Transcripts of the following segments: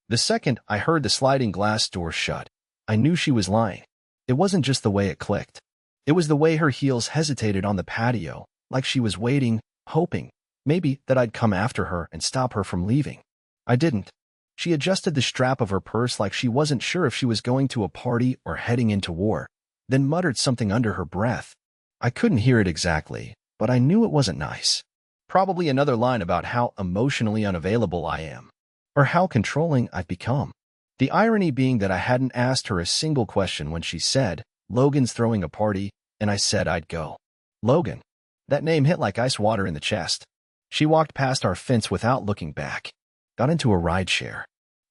The second I heard the sliding glass door shut, I knew she was lying. It wasn't just the way it clicked. It was the way her heels hesitated on the patio, like she was waiting, hoping, maybe, that I'd come after her and stop her from leaving. I didn't. She adjusted the strap of her purse like she wasn't sure if she was going to a party or heading into war, then muttered something under her breath. I couldn't hear it exactly, but I knew it wasn't nice. Probably another line about how emotionally unavailable I am, or how controlling I've become. The irony being that I hadn't asked her a single question when she said, "Logan's throwing a party," and I said I'd go. Logan. That name hit like ice water in the chest. She walked past our fence without looking back. Got into a rideshare.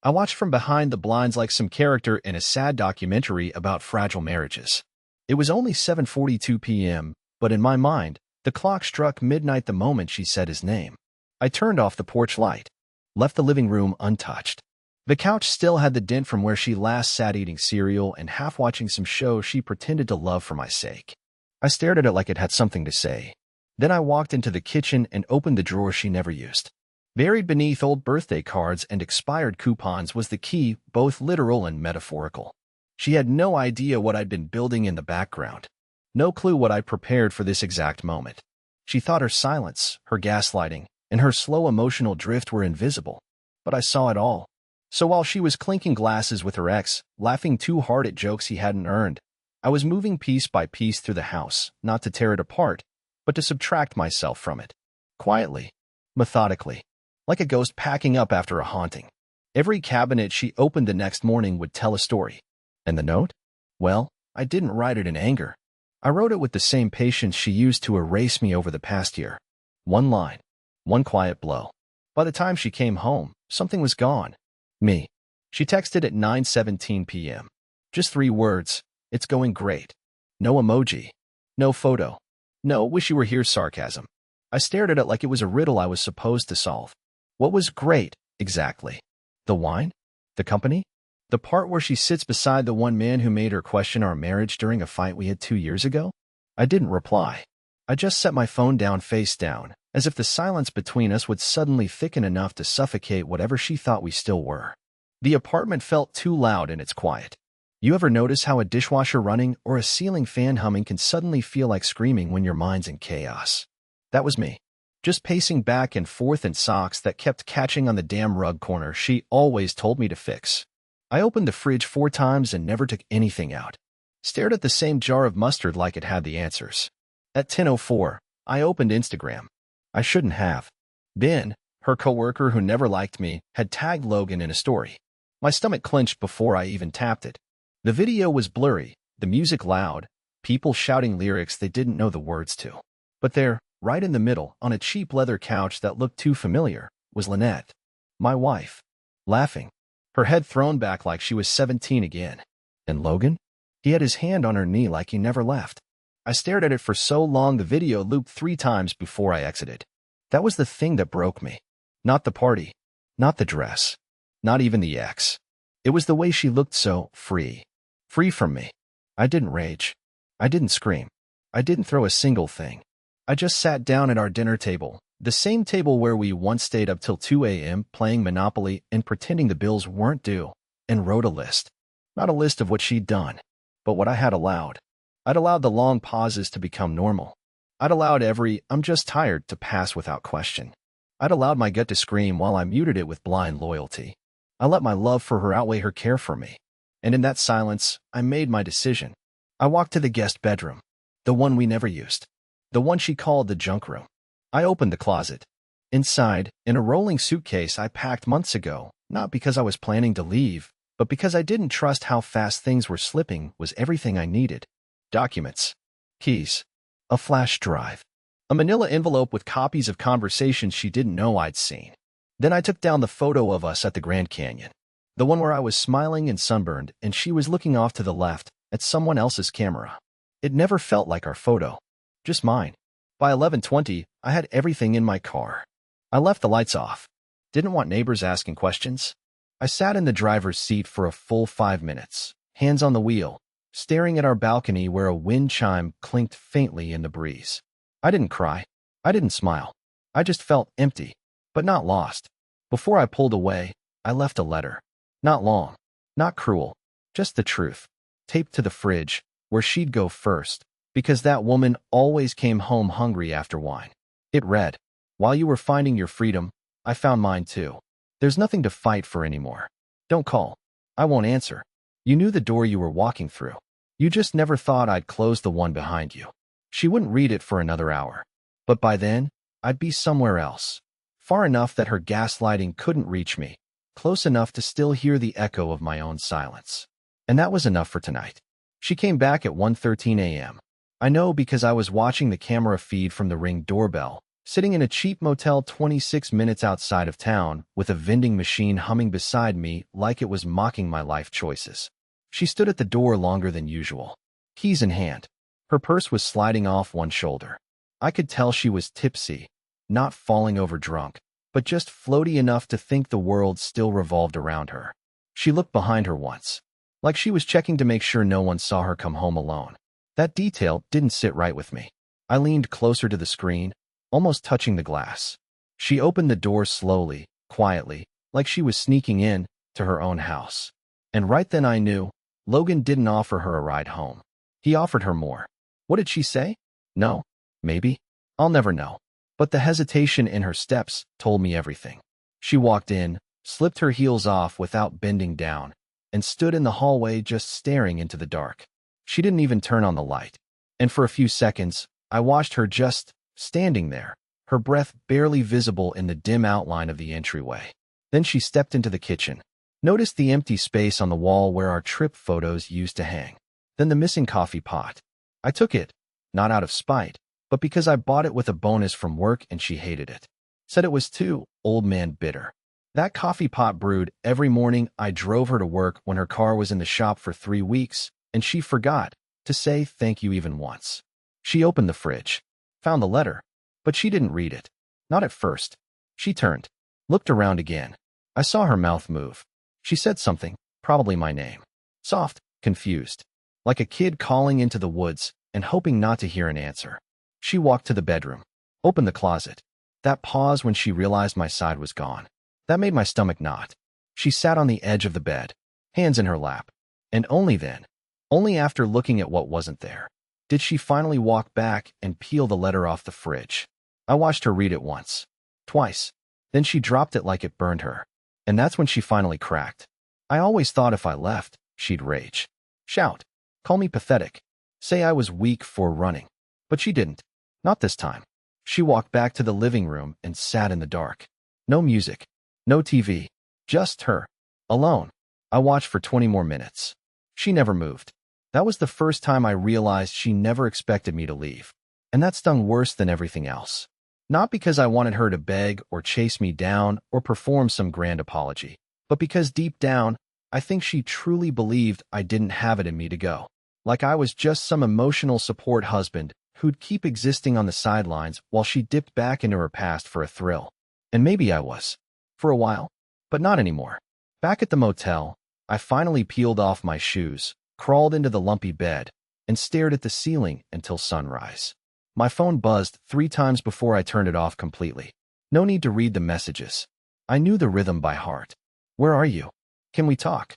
I watched from behind the blinds like some character in a sad documentary about fragile marriages. It was only 7:42 p.m., but in my mind, the clock struck midnight the moment she said his name. I turned off the porch light, left the living room untouched. The couch still had the dent from where she last sat eating cereal and half watching some show she pretended to love for my sake. I stared at it like it had something to say. Then I walked into the kitchen and opened the drawer she never used. Buried beneath old birthday cards and expired coupons was the key, both literal and metaphorical. She had no idea what I'd been building in the background. No clue what I'd prepared for this exact moment. She thought her silence, her gaslighting, and her slow emotional drift were invisible. But I saw it all. So while she was clinking glasses with her ex, laughing too hard at jokes he hadn't earned, I was moving piece by piece through the house, not to tear it apart, but to subtract myself from it. Quietly, methodically, like a ghost packing up after a haunting. Every cabinet she opened the next morning would tell a story. And the note? Well, I didn't write it in anger. I wrote it with the same patience she used to erase me over the past year. One line. One quiet blow. By the time she came home, something was gone. Me. She texted at 9:17 p.m. Just 3 words. It's going great. No emoji. No photo. No wish you were here sarcasm. I stared at it like it was a riddle I was supposed to solve. What was great, exactly? The wine? The company? The part where she sits beside the one man who made her question our marriage during a fight we had 2 years ago? I didn't reply. I just set my phone down face down, as if the silence between us would suddenly thicken enough to suffocate whatever she thought we still were. The apartment felt too loud in its quiet. You ever notice how a dishwasher running or a ceiling fan humming can suddenly feel like screaming when your mind's in chaos? That was me. Just pacing back and forth in socks that kept catching on the damn rug corner she always told me to fix. I opened the fridge 4 times and never took anything out. Stared at the same jar of mustard like it had the answers. At 10:04, I opened Instagram. I shouldn't have. Ben, her coworker who never liked me, had tagged Logan in a story. My stomach clenched before I even tapped it. The video was blurry, the music loud, people shouting lyrics they didn't know the words to. But there, right in the middle, on a cheap leather couch that looked too familiar, was Lynette, my wife, laughing, her head thrown back like she was 17 again. And Logan? He had his hand on her knee like he never left. I stared at it for so long the video looped 3 times before I exited. That was the thing that broke me. Not the party. Not the dress. Not even the ex. It was the way she looked so free. Free from me. I didn't rage. I didn't scream. I didn't throw a single thing. I just sat down at our dinner table, the same table where we once stayed up till 2 a.m. playing Monopoly and pretending the bills weren't due, and wrote a list. Not a list of what she'd done, but what I had allowed. I'd allowed the long pauses to become normal. I'd allowed every "I'm just tired" to pass without question. I'd allowed my gut to scream while I muted it with blind loyalty. I let my love for her outweigh her care for me. And in that silence, I made my decision. I walked to the guest bedroom, the one we never used, the one she called the junk room. I opened the closet. Inside, in a rolling suitcase I packed months ago, not because I was planning to leave, but because I didn't trust how fast things were slipping, was everything I needed. Documents, keys, a flash drive, a manila envelope with copies of conversations she didn't know I'd seen. Then I took down the photo of us at the Grand Canyon, the one where I was smiling and sunburned and she was looking off to the left at someone else's camera. It never felt like our photo, just mine. By 11:20, I had everything in my car. I left the lights off. Didn't want neighbors asking questions. I sat in the driver's seat for a full 5 minutes, hands on the wheel, staring at our balcony where a wind chime clinked faintly in the breeze. I didn't cry. I didn't smile. I just felt empty, but not lost. Before I pulled away, I left a letter. Not long, not cruel, just the truth, taped to the fridge, where she'd go first, because that woman always came home hungry after wine. It read, "While you were finding your freedom, I found mine too. There's nothing to fight for anymore. Don't call. I won't answer. You knew the door you were walking through. You just never thought I'd close the one behind you." She wouldn't read it for another hour. But by then, I'd be somewhere else. Far enough that her gaslighting couldn't reach me. Close enough to still hear the echo of my own silence. And that was enough for tonight. She came back at 1:13 a.m. I know because I was watching the camera feed from the Ring doorbell, sitting in a cheap motel 26 minutes outside of town with a vending machine humming beside me like it was mocking my life choices. She stood at the door longer than usual, keys in hand. Her purse was sliding off one shoulder. I could tell she was tipsy, not falling over drunk, but just floaty enough to think the world still revolved around her. She looked behind her once, like she was checking to make sure no one saw her come home alone. That detail didn't sit right with me. I leaned closer to the screen, almost touching the glass. She opened the door slowly, quietly, like she was sneaking in to her own house. And right then I knew, Logan didn't offer her a ride home. He offered her more. What did she say? No? Maybe? I'll never know. But the hesitation in her steps told me everything. She walked in, slipped her heels off without bending down, and stood in the hallway just staring into the dark. She didn't even turn on the light. And for a few seconds, I watched her just standing there, her breath barely visible in the dim outline of the entryway. Then she stepped into the kitchen, noticed the empty space on the wall where our trip photos used to hang. Then the missing coffee pot. I took it, not out of spite, but because I bought it with a bonus from work and she hated it. Said it was too old man bitter. That coffee pot brewed every morning I drove her to work when her car was in the shop for 3 weeks, and she forgot to say thank you even once. She opened the fridge, found the letter, but she didn't read it. Not at first. She turned, looked around again. I saw her mouth move. She said something, probably my name. Soft, confused, like a kid calling into the woods and hoping not to hear an answer. She walked to the bedroom, opened the closet. That pause when she realized my side was gone. That made my stomach knot. She sat on the edge of the bed, hands in her lap. And only then, only after looking at what wasn't there, did she finally walk back and peel the letter off the fridge. I watched her read it once, twice. Then she dropped it like it burned her. And that's when she finally cracked. I always thought if I left, she'd rage. Shout. Call me pathetic. Say I was weak for running. But she didn't. Not this time. She walked back to the living room and sat in the dark. No music. No TV. Just her. Alone. I watched for 20 more minutes. She never moved. That was the first time I realized she never expected me to leave. And that stung worse than everything else. Not because I wanted her to beg or chase me down or perform some grand apology, but because deep down, I think she truly believed I didn't have it in me to go. Like I was just some emotional support husband who'd keep existing on the sidelines while she dipped back into her past for a thrill. And maybe I was. For a while. But not anymore. Back at the motel, I finally peeled off my shoes, crawled into the lumpy bed, and stared at the ceiling until sunrise. My phone buzzed 3 times before I turned it off completely. No need to read the messages. I knew the rhythm by heart. Where are you? Can we talk?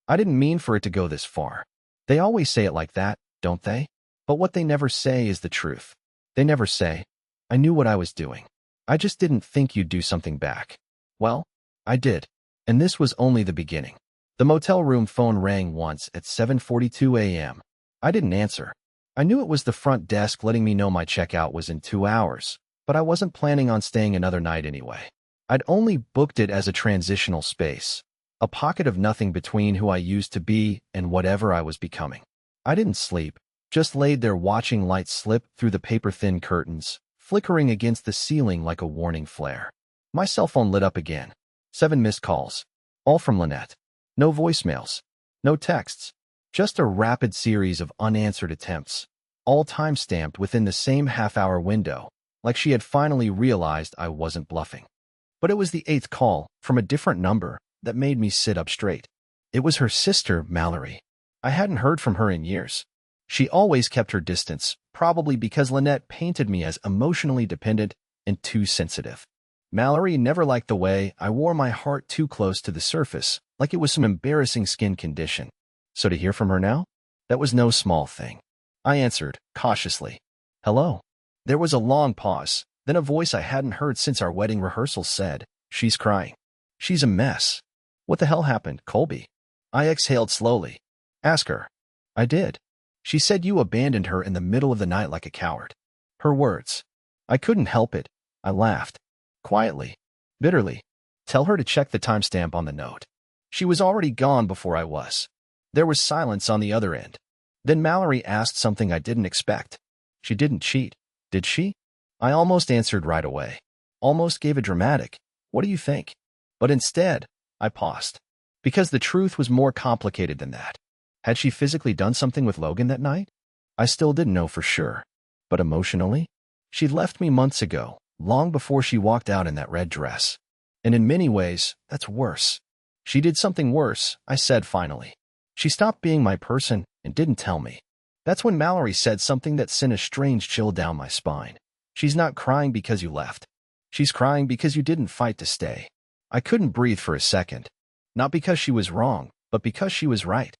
I didn't mean for it to go this far. They always say it like that, don't they? But what they never say is the truth. They never say, I knew what I was doing. I just didn't think you'd do something back. Well, I did. And this was only the beginning. The motel room phone rang once at 7:42 a.m. I didn't answer. I knew it was the front desk letting me know my checkout was in 2 hours, but I wasn't planning on staying another night anyway. I'd only booked it as a transitional space, a pocket of nothing between who I used to be and whatever I was becoming. I didn't sleep, just laid there watching light slip through the paper-thin curtains, flickering against the ceiling like a warning flare. My cell phone lit up again. 7 missed calls, all from Lynette. No voicemails, no texts, just a rapid series of unanswered attempts, all time-stamped within the same half-hour window, like she had finally realized I wasn't bluffing. But it was the 8th call, from a different number, that made me sit up straight. It was her sister, Mallory. I hadn't heard from her in years. She always kept her distance, probably because Lynette painted me as emotionally dependent and too sensitive. Mallory never liked the way I wore my heart too close to the surface, like it was some embarrassing skin condition. So to hear from her now? That was no small thing. I answered, cautiously. Hello. There was a long pause, then a voice I hadn't heard since our wedding rehearsals said, she's crying. She's a mess. What the hell happened, Colby? I exhaled slowly. Ask her. I did. She said you abandoned her in the middle of the night like a coward. Her words. I couldn't help it. I laughed. Quietly. Bitterly. Tell her to check the timestamp on the note. She was already gone before I was. There was silence on the other end. Then Mallory asked something I didn't expect. She didn't cheat, did she? I almost answered right away. Almost gave a dramatic, what do you think? But instead, I paused. Because the truth was more complicated than that. Had she physically done something with Logan that night? I still didn't know for sure. But emotionally? She'd left me months ago, long before she walked out in that red dress. And in many ways, that's worse. She did something worse, I said finally. She stopped being my person and didn't tell me. That's when Mallory said something that sent a strange chill down my spine. She's not crying because you left. She's crying because you didn't fight to stay. I couldn't breathe for a second. Not because she was wrong, but because she was right.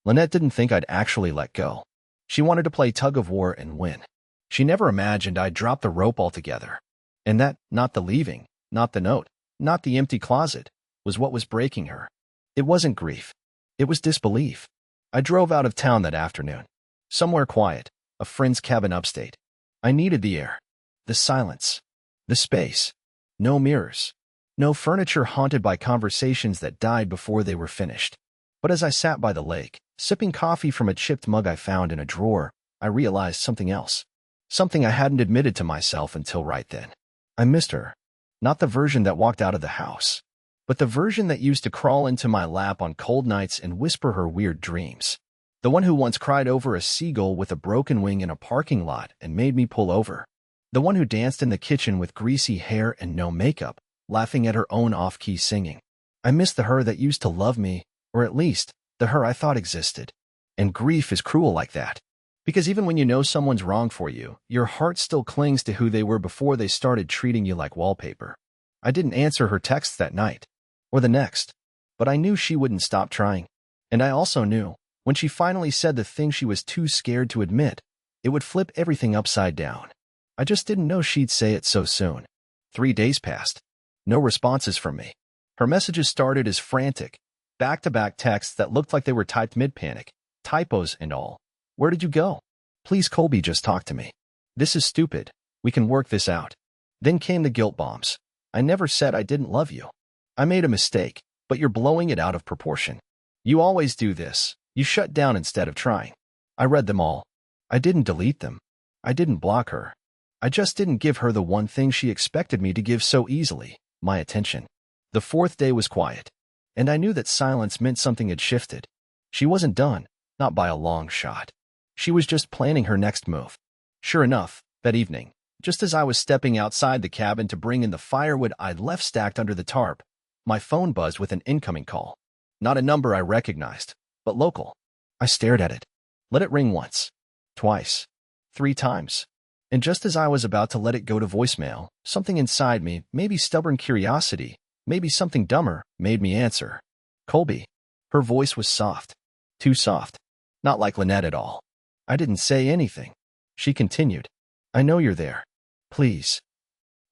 Lynette didn't think I'd actually let go. She wanted to play tug-of-war and win. She never imagined I'd drop the rope altogether. And that, not the leaving, not the note, not the empty closet, was what was breaking her. It wasn't grief. It was disbelief. I drove out of town that afternoon. Somewhere quiet, a friend's cabin upstate. I needed the air, the silence, the space. No mirrors. No furniture haunted by conversations that died before they were finished. But as I sat by the lake, sipping coffee from a chipped mug I found in a drawer, I realized something else. Something I hadn't admitted to myself until right then. I missed her. Not the version that walked out of the house, but the version that used to crawl into my lap on cold nights and whisper her weird dreams. The one who once cried over a seagull with a broken wing in a parking lot and made me pull over. The one who danced in the kitchen with greasy hair and no makeup, laughing at her own off-key singing. I missed the her that used to love me, or at least, the her I thought existed. And grief is cruel like that. Because even when you know someone's wrong for you, your heart still clings to who they were before they started treating you like wallpaper. I didn't answer her texts that night, or the next, but I knew she wouldn't stop trying. And I also knew, when she finally said the thing she was too scared to admit, it would flip everything upside down. I just didn't know she'd say it so soon. 3 days passed. No responses from me. Her messages started as frantic, back-to-back texts that looked like they were typed mid-panic, typos and all. Where did you go? Please, Colby, just talk to me. This is stupid. We can work this out. Then came the guilt bombs. I never said I didn't love you. I made a mistake, but you're blowing it out of proportion. You always do this. You shut down instead of trying. I read them all. I didn't delete them. I didn't block her. I just didn't give her the one thing she expected me to give so easily, my attention. The 4th day was quiet, and I knew that silence meant something had shifted. She wasn't done, not by a long shot. She was just planning her next move. Sure enough, that evening, just as I was stepping outside the cabin to bring in the firewood I'd left stacked under the tarp, my phone buzzed with an incoming call. Not a number I recognized, but local. I stared at it. Let it ring once, twice, 3 times. And just as I was about to let it go to voicemail, something inside me, maybe stubborn curiosity, maybe something dumber, made me answer. Colby. Her voice was soft. Too soft. Not like Lynette at all. I didn't say anything. She continued. I know you're there. Please.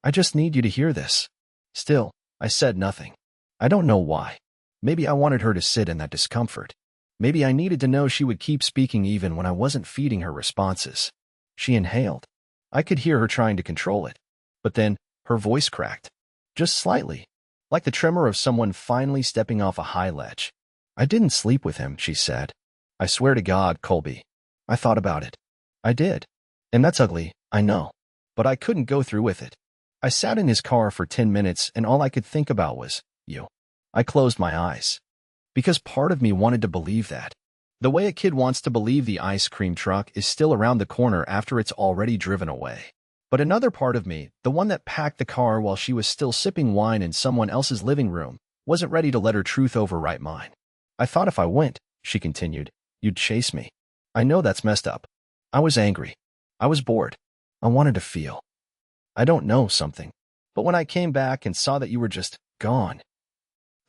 I just need you to hear this. Still, I said nothing. I don't know why. Maybe I wanted her to sit in that discomfort. Maybe I needed to know she would keep speaking even when I wasn't feeding her responses. She inhaled. I could hear her trying to control it. But then, her voice cracked. Just slightly. Like the tremor of someone finally stepping off a high ledge. I didn't sleep with him, she said. I swear to God, Colby. I thought about it. I did. And that's ugly, I know. But I couldn't go through with it. I sat in his car for 10 minutes and all I could think about was, you. I closed my eyes. Because part of me wanted to believe that. The way a kid wants to believe the ice cream truck is still around the corner after it's already driven away. But another part of me, the one that packed the car while she was still sipping wine in someone else's living room, wasn't ready to let her truth overwrite mine. I thought if I went, she continued, you'd chase me. I know that's messed up. I was angry. I was bored. I wanted to feel. I don't know something. But when I came back and saw that you were just gone,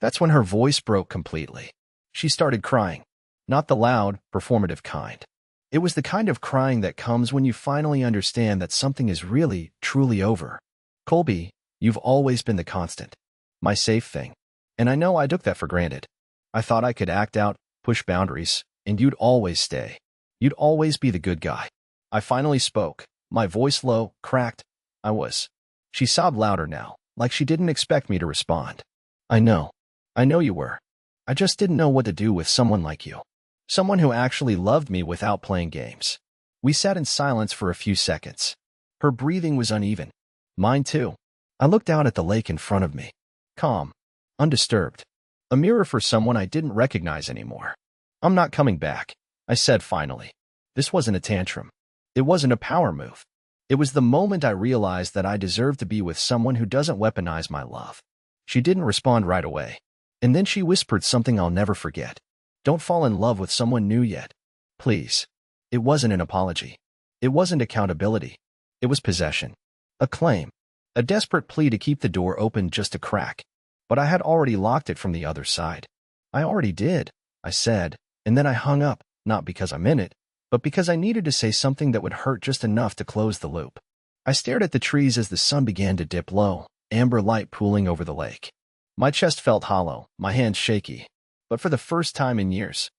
that's when her voice broke completely. She started crying. Not the loud, performative kind. It was the kind of crying that comes when you finally understand that something is really, truly over. Colby, you've always been the constant. My safe thing. And I know I took that for granted. I thought I could act out, push boundaries, and you'd always stay. You'd always be the good guy. I finally spoke, my voice low, cracked. I was. She sobbed louder now, like she didn't expect me to respond. I know you were. I just didn't know what to do with someone like you. Someone who actually loved me without playing games. We sat in silence for a few seconds. Her breathing was uneven. Mine too. I looked out at the lake in front of me. Calm. Undisturbed. A mirror for someone I didn't recognize anymore. I'm not coming back, I said finally. This wasn't a tantrum. It wasn't a power move. It was the moment I realized that I deserved to be with someone who doesn't weaponize my love. She didn't respond right away. And then she whispered something I'll never forget. Don't fall in love with someone new yet. Please. It wasn't an apology. It wasn't accountability. It was possession. A claim. A desperate plea to keep the door open just a crack. But I had already locked it from the other side. I already did, I said, and then I hung up, not because I meant it, but because I needed to say something that would hurt just enough to close the loop. I stared at the trees as the sun began to dip low, amber light pooling over the lake. My chest felt hollow, my hands shaky. But for the first time in years,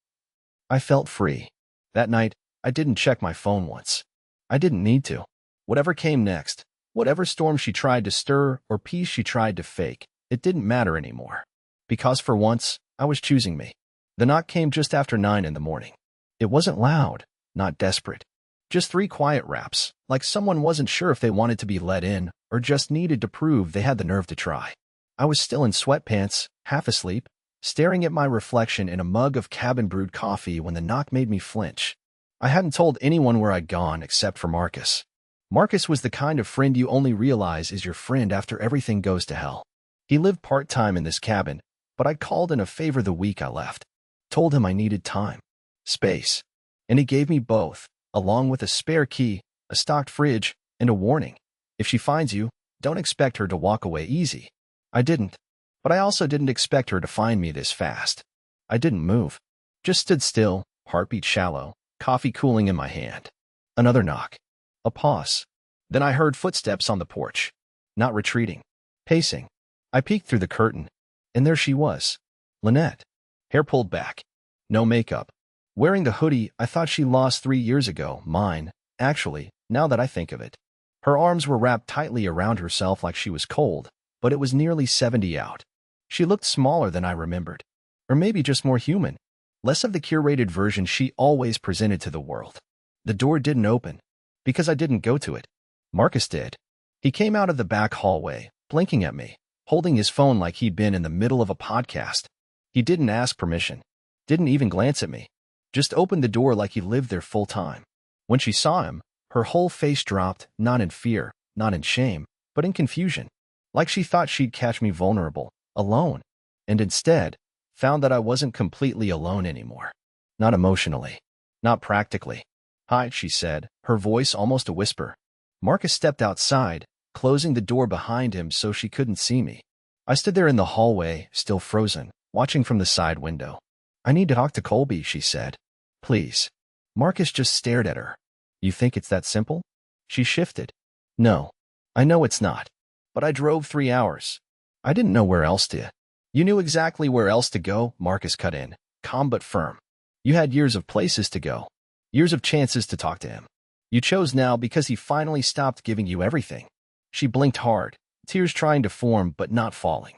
I felt free. That night, I didn't check my phone once. I didn't need to. Whatever came next, whatever storm she tried to stir or peace she tried to fake, it didn't matter anymore. Because for once, I was choosing me. The knock came just after 9 in the morning. It wasn't loud, not desperate. Just 3 quiet raps, like someone wasn't sure if they wanted to be let in or just needed to prove they had the nerve to try. I was still in sweatpants, half asleep, staring at my reflection in a mug of cabin-brewed coffee when the knock made me flinch. I hadn't told anyone where I'd gone except for Marcus. Marcus was the kind of friend you only realize is your friend after everything goes to hell. He lived part-time in this cabin, but I called in a favor the week I left. Told him I needed time, space, and he gave me both, along with a spare key, a stocked fridge, and a warning. If she finds you, don't expect her to walk away easy. I didn't. But I also didn't expect her to find me this fast. I didn't move. Just stood still, heartbeat shallow, coffee cooling in my hand. Another knock. A pause. Then I heard footsteps on the porch. Not retreating. Pacing. I peeked through the curtain. And there she was. Lynette. Hair pulled back. No makeup. Wearing the hoodie I thought she lost 3 years ago, mine, actually, now that I think of it. Her arms were wrapped tightly around herself like she was cold, but it was nearly 70 out. She looked smaller than I remembered. Or maybe just more human. Less of the curated version she always presented to the world. The door didn't open. Because I didn't go to it. Marcus did. He came out of the back hallway, blinking at me, holding his phone like he'd been in the middle of a podcast. He didn't ask permission. Didn't even glance at me. Just opened the door like he lived there full time. When she saw him, her whole face dropped, not in fear, not in shame, but in confusion. Like she thought she'd catch me vulnerable, alone, and instead, found that I wasn't completely alone anymore. Not emotionally. Not practically. Hi, she said, her voice almost a whisper. Marcus stepped outside, closing the door behind him so she couldn't see me. I stood there in the hallway, still frozen, watching from the side window. I need to talk to Colby, she said. Please. Marcus just stared at her. You think it's that simple? She shifted. No. I know it's not. But I drove 3 hours. I didn't know where else to. You knew exactly where else to go, Marcus cut in, calm but firm. You had years of places to go. Years of chances to talk to him. You chose now because he finally stopped giving you everything. She blinked hard, tears trying to form but not falling.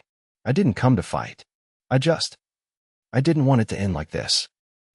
I didn't come to fight. I didn't want it to end like this.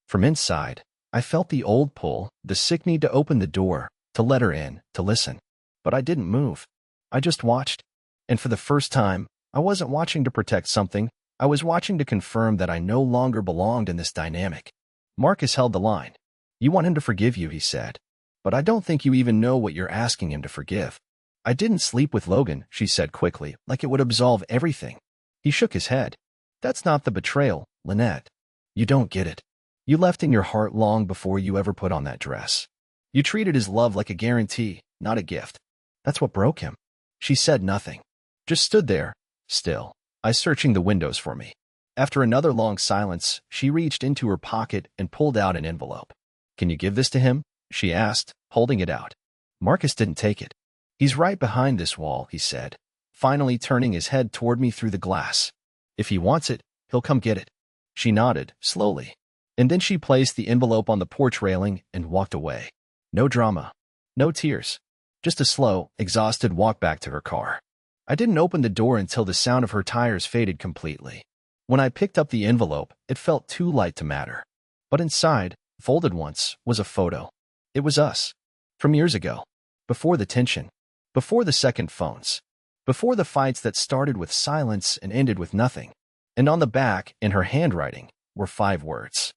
From inside, I felt the old pull, the sick need to open the door, to let her in, to listen. But I didn't move. I just watched. And for the first time, I wasn't watching to protect something. I was watching to confirm that I no longer belonged in this dynamic. Marcus held the line. You want him to forgive you, he said. But I don't think you even know what you're asking him to forgive. I didn't sleep with Logan, she said quickly, like it would absolve everything. He shook his head. That's not the betrayal, Lynette. You don't get it. You left in your heart long before you ever put on that dress. You treated his love like a guarantee, not a gift. That's what broke him. She said nothing. just stood there, still, eyes searching the windows for me. After another long silence, she reached into her pocket and pulled out an envelope. "Can you give this to him?" she asked, holding it out. Marcus didn't take it. "He's right behind this wall," he said, finally turning his head toward me through the glass. "If he wants it, he'll come get it." She nodded, slowly, and then she placed the envelope on the porch railing and walked away. No drama, no tears, just a slow, exhausted walk back to her car. I didn't open the door until the sound of her tires faded completely. When I picked up the envelope, it felt too light to matter. But inside, folded once, was a photo. It was us. From years ago. Before the tension. Before the second phones. Before the fights that started with silence and ended with nothing. And on the back, in her handwriting, were 5 words.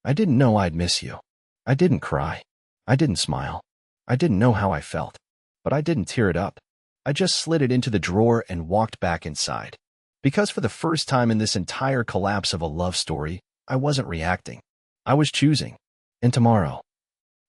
"I didn't know I'd miss you. I didn't cry. I didn't smile. I didn't know how I felt. But I didn't tear it up. I just slid it into the drawer and walked back inside. Because for the first time in this entire collapse of a love story, I wasn't reacting. I was choosing. And tomorrow,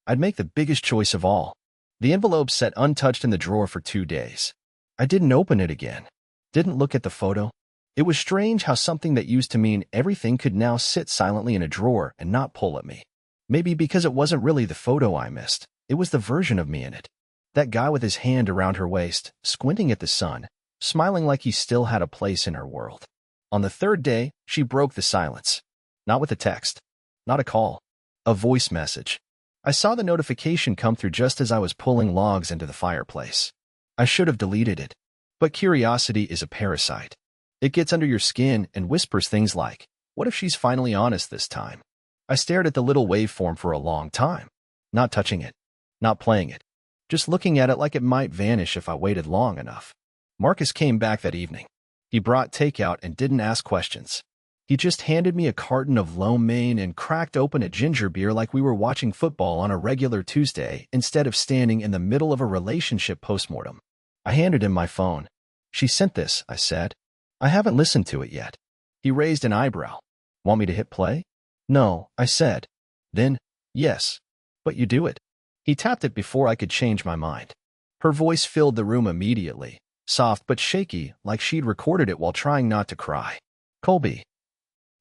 I'd make the biggest choice of all." The envelope sat untouched in the drawer for 2 days. I didn't open it again. Didn't look at the photo. It was strange how something that used to mean everything could now sit silently in a drawer and not pull at me. Maybe because it wasn't really the photo I missed. It was the version of me in it. That guy with his hand around her waist, squinting at the sun, smiling like he still had a place in her world. On the 3rd day, she broke the silence. Not with a text. Not a call. A voice message. I saw the notification come through just as I was pulling logs into the fireplace. I should have deleted it. But curiosity is a parasite. It gets under your skin and whispers things like, "What if she's finally honest this time?" I stared at the little waveform for a long time. Not touching it. Not playing it. Just looking at it like it might vanish if I waited long enough. Marcus came back that evening. He brought takeout and didn't ask questions. He just handed me a carton of lo mein and cracked open a ginger beer like we were watching football on a regular Tuesday instead of standing in the middle of a relationship postmortem. I handed him my phone. "She sent this," I said. "I haven't listened to it yet." He raised an eyebrow. "Want me to hit play?" "No," I said. Then, "Yes. But you do it." He tapped it before I could change my mind. Her voice filled the room immediately, soft but shaky, like she'd recorded it while trying not to cry. "Colby.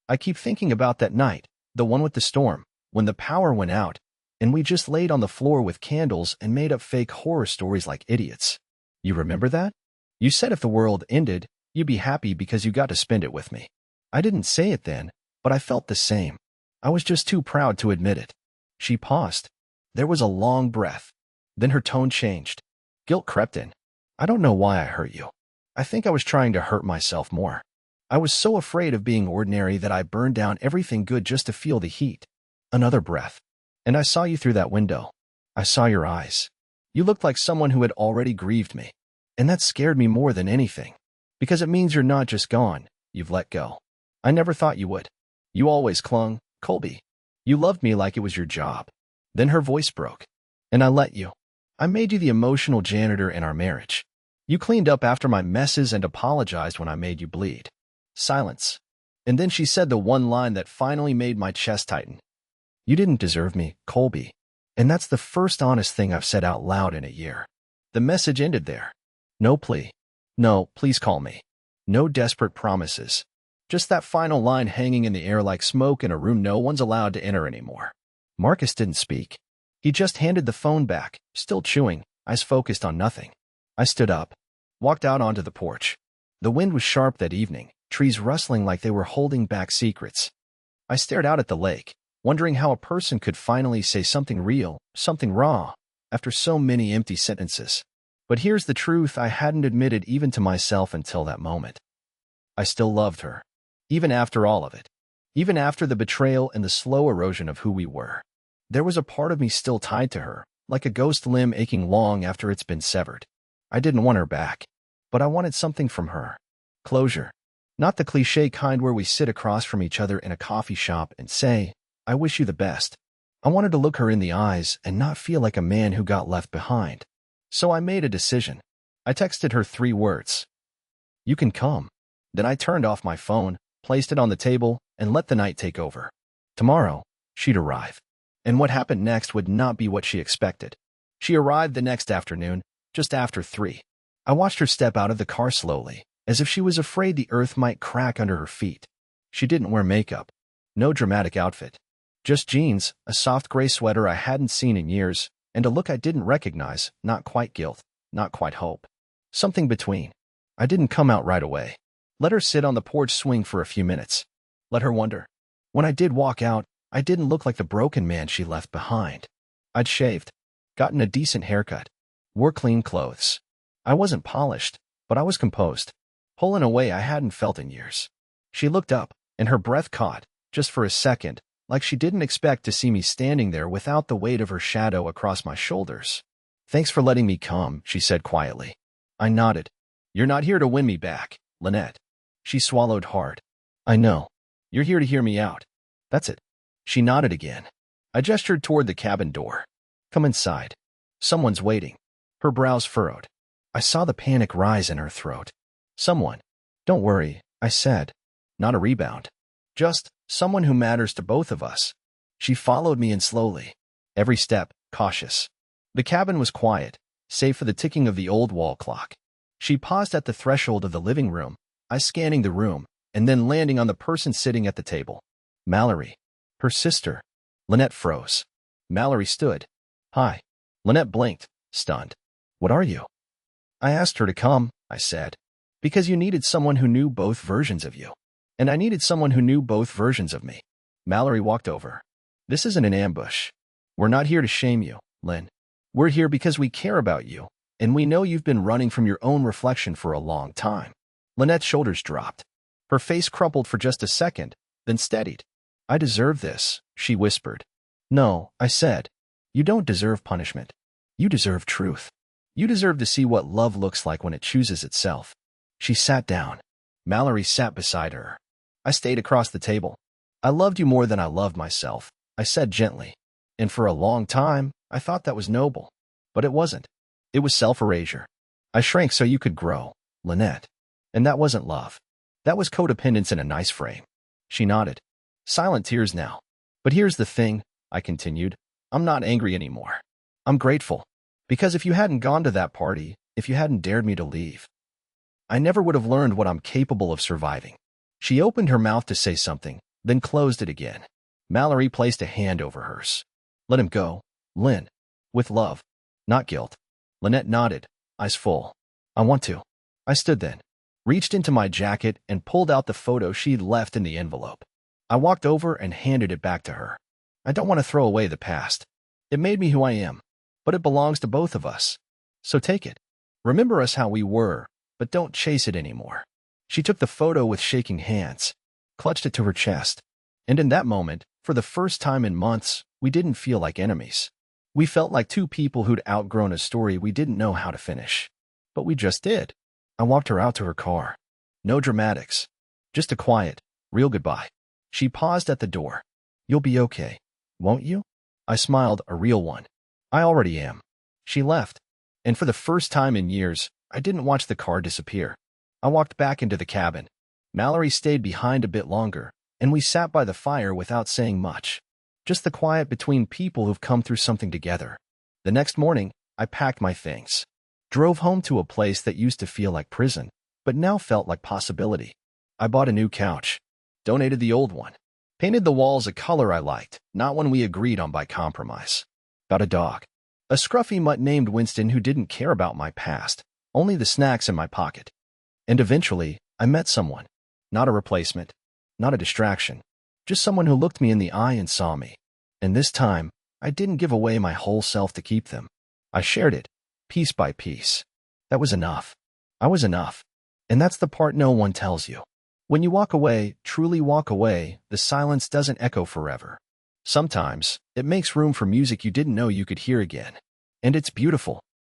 I keep thinking about that night, the one with the storm, when the power went out, and we just laid on the floor with candles and made up fake horror stories like idiots. You remember that? You said if the world ended, you'd be happy because you got to spend it with me." I didn't say it then, but I felt the same. I was just too proud to admit it. She paused. There was a long breath. Then her tone changed. Guilt crept in. "I don't know why I hurt you. I think I was trying to hurt myself more. I was so afraid of being ordinary that I burned down everything good just to feel the heat." Another breath. "And I saw you through that window. I saw your eyes. You looked like someone who had already grieved me. And that scared me more than anything. Because it means you're not just gone, you've let go. I never thought you would. You always clung, Colby. You loved me like it was your job." Then her voice broke. "And I let you. I made you the emotional janitor in our marriage. You cleaned up after my messes and apologized when I made you bleed." Silence. And then she said the one line that finally made my chest tighten. "You didn't deserve me, Colby." And that's the first honest thing I've said out loud in a year. The message ended there. No plea. No, please call me. No desperate promises. Just that final line hanging in the air like smoke in a room no one's allowed to enter anymore. Marcus didn't speak. He just handed the phone back, still chewing, eyes focused on nothing. I stood up, walked out onto the porch. The wind was sharp that evening, trees rustling like they were holding back secrets. I stared out at the lake, wondering how a person could finally say something real, something raw, after so many empty sentences. But here's the truth I hadn't admitted even to myself until that moment. I still loved her, even after all of it. Even after the betrayal and the slow erosion of who we were. There was a part of me still tied to her, like a ghost limb aching long after it's been severed. I didn't want her back, but I wanted something from her. Closure. Not the cliché kind where we sit across from each other in a coffee shop and say, "I wish you the best." I wanted to look her in the eyes and not feel like a man who got left behind. So I made a decision. I texted her 3 words. "You can come." Then I turned off my phone, placed it on the table, and let the night take over. Tomorrow, she'd arrive. And what happened next would not be what she expected. She arrived the next afternoon, just after 3. I watched her step out of the car slowly, as if she was afraid the earth might crack under her feet. She didn't wear makeup. No dramatic outfit. Just jeans, a soft gray sweater I hadn't seen in years, and a look I didn't recognize, not quite guilt, not quite hope. Something between. I didn't come out right away. Let her sit on the porch swing for a few minutes. Let her wonder. When I did walk out, I didn't look like the broken man she left behind. I'd shaved, gotten a decent haircut, wore clean clothes. I wasn't polished, but I was composed, pulling away I hadn't felt in years. She looked up, and her breath caught, just for a second, like she didn't expect to see me standing there without the weight of her shadow across my shoulders. "Thanks for letting me come," she said quietly. I nodded. "You're not here to win me back, Lynette." She swallowed hard. "I know. You're here to hear me out. That's it." She nodded again. I gestured toward the cabin door. "Come inside. Someone's waiting." Her brows furrowed. I saw the panic rise in her throat. "Someone. Don't worry," I said. "Not a rebound. Just someone who matters to both of us." She followed me in slowly. Every step, cautious. The cabin was quiet, save for the ticking of the old wall clock. She paused at the threshold of the living room, I scanning the room, and then landing on the person sitting at the table. Mallory. Her sister. Lynette froze. Mallory stood. "Hi." Lynette blinked, stunned. "What are you?" "I asked her to come," I said, "because you needed someone who knew both versions of you. And I needed someone who knew both versions of me." Mallory walked over. "This isn't an ambush. We're not here to shame you, Lynn. We're here because we care about you, and we know you've been running from your own reflection for a long time." Lynette's shoulders dropped. Her face crumpled for just a second, then steadied. "I deserve this," she whispered. "No," I said. "You don't deserve punishment. You deserve truth. You deserve to see what love looks like when it chooses itself." She sat down. Mallory sat beside her. I stayed across the table. "I loved you more than I loved myself," I said gently. "And for a long time, I thought that was noble. But it wasn't. It was self-erasure. I shrank so you could grow, Lynette. And that wasn't love. That was codependence in a nice frame." She nodded. Silent tears now. "But here's the thing," I continued. "I'm not angry anymore. I'm grateful. Because if you hadn't gone to that party, if you hadn't dared me to leave, I never would have learned what I'm capable of surviving." She opened her mouth to say something, then closed it again. Mallory placed a hand over hers. "Let him go, Lynn. With love, not guilt." Lynette nodded, eyes full. "I want to." I stood then, reached into my jacket and pulled out the photo she'd left in the envelope. I walked over and handed it back to her. "I don't want to throw away the past. It made me who I am, but it belongs to both of us. So take it. Remember us how we were, but don't chase it anymore." She took the photo with shaking hands, clutched it to her chest, and in that moment, for the first time in months, we didn't feel like enemies. We felt like two people who'd outgrown a story we didn't know how to finish. But we just did. I walked her out to her car. No dramatics. Just a quiet, real goodbye. She paused at the door. "You'll be okay, won't you?" I smiled, a real one. "I already am." She left, and for the first time in years, I didn't watch the car disappear. I walked back into the cabin. Mallory stayed behind a bit longer, and we sat by the fire without saying much. Just the quiet between people who've come through something together. The next morning, I packed my things. Drove home to a place that used to feel like prison, but now felt like possibility. I bought a new couch. Donated the old one. Painted the walls a color I liked, not one we agreed on by compromise. Got a dog. A scruffy mutt named Winston who didn't care about my past, only the snacks in my pocket. And eventually, I met someone. Not a replacement. Not a distraction. Just someone who looked me in the eye and saw me. And this time, I didn't give away my whole self to keep them. I shared it, piece by piece. That was enough. I was enough. And that's the part no one tells you. When you walk away, truly walk away, the silence doesn't echo forever. Sometimes, it makes room for music you didn't know you could hear again. And it's beautiful.